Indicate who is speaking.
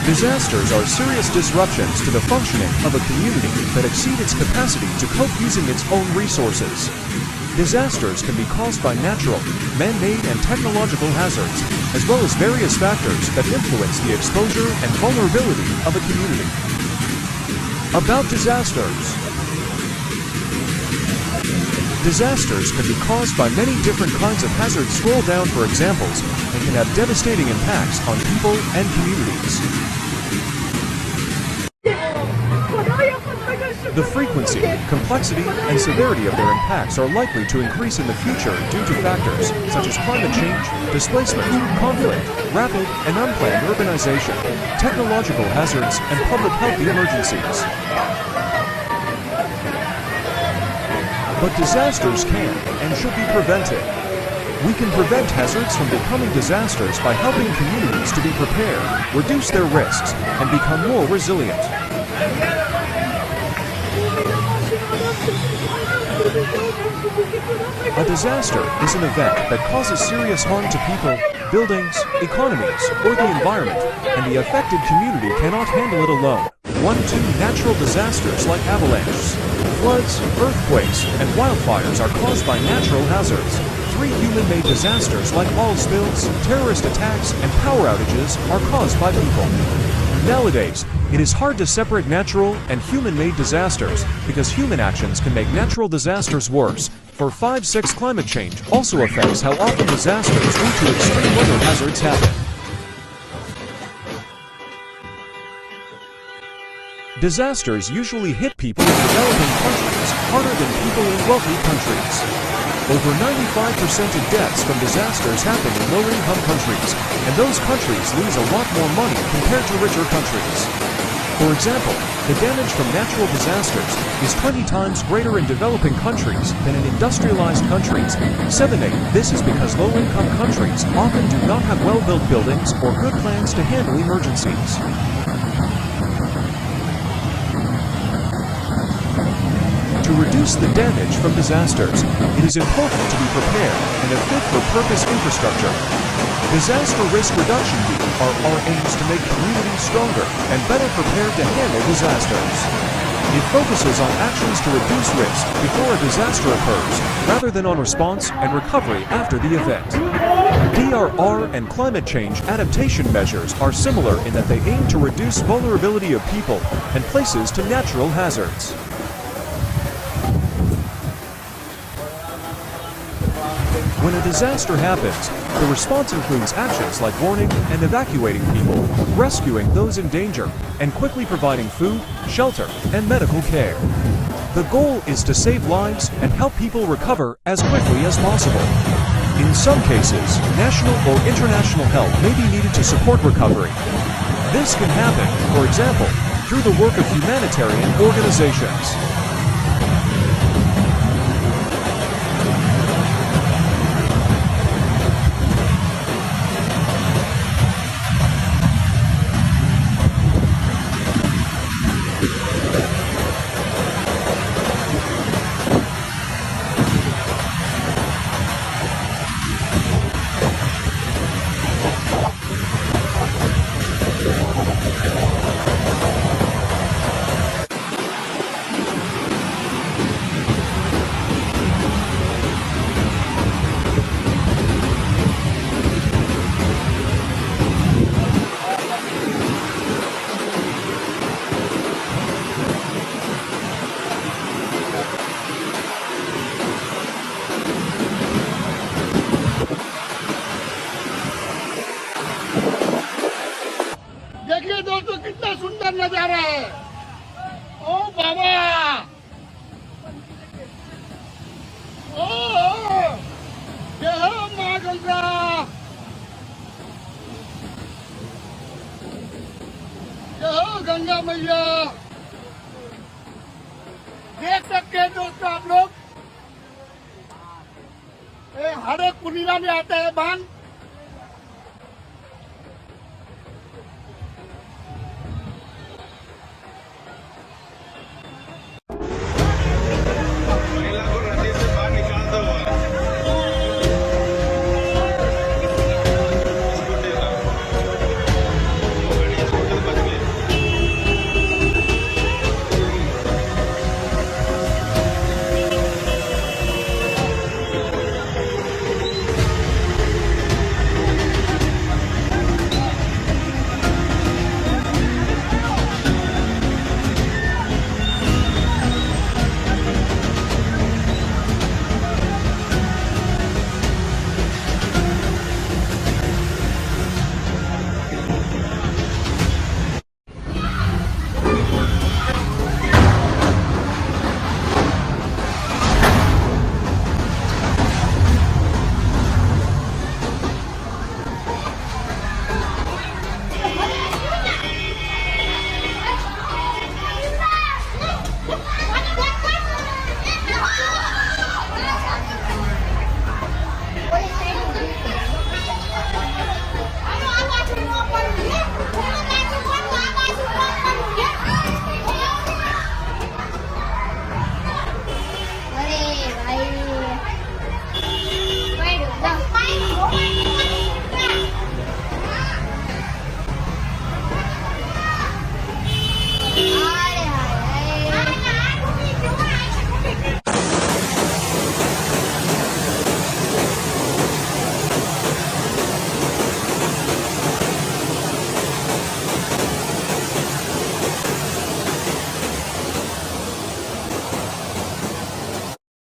Speaker 1: Disasters are serious disruptions to the functioning of a community that exceed its capacity to cope using its own resources. Disasters can be caused by natural, man-made and technological hazards, as well as various factors that influence the exposure and vulnerability of a community. About disasters. Disasters can be caused by many different kinds of hazards. Scroll down for examples and can have devastating impacts on people and communities. The frequency, complexity, and severity of their impacts are likely to increase in the future due to factors such as climate change, displacement, conflict, rapid and unplanned urbanization, technological hazards, and public health emergencies. But disasters can and should be prevented. We can prevent hazards from becoming disasters by helping communities to be prepared, reduce their risks, and become more resilient. A disaster is an event that causes serious harm to people, buildings, economies, or the environment, and the affected community cannot handle it alone. 1. 2 natural disasters like avalanches, floods, earthquakes, and wildfires are caused by natural hazards. 3 human-made disasters like oil spills, terrorist attacks, and power outages are caused by people. Nowadays, it is hard to separate natural and human-made disasters because human actions can make natural disasters worse. For 5. 6 climate change also affects how often disasters due to extreme weather hazards happen. Disasters usually hit people in developing countries harder than people in wealthy countries. Over 95% of deaths from disasters happen in low-income countries, and those countries lose a lot more money compared to richer countries. For example, the damage from natural disasters is 20 times greater in developing countries than in industrialized countries. 7. 8. This is because low-income countries often do not have well-built buildings or good plans to handle emergencies. To reduce the damage from disasters, it is important to be prepared and have fit-for-purpose infrastructure. Disaster risk reduction are aims to make communities stronger and better prepared to handle disasters. It focuses on actions to reduce risk before a disaster occurs, rather than on response and recovery after the event. DRR and climate change adaptation measures are similar in that they aim to reduce vulnerability of people and places to natural hazards. When a disaster happens, the response includes actions like warning and evacuating people, rescuing those in danger, and quickly providing food, shelter, and medical care. The goal is to save lives and help people recover as quickly as possible. In some cases, national or international help may be needed to support recovery. This can happen, for example, through the work of humanitarian organizations.
Speaker 2: देखिए दोस्तों कितना सुंदर नजारा है। ओ बाबा, ओ ये है माँ गंगा, ये है गंगा मैया। देख सकते हैं दोस्तों आप लोग, हर एक पूर्णिमा में आता है बांध।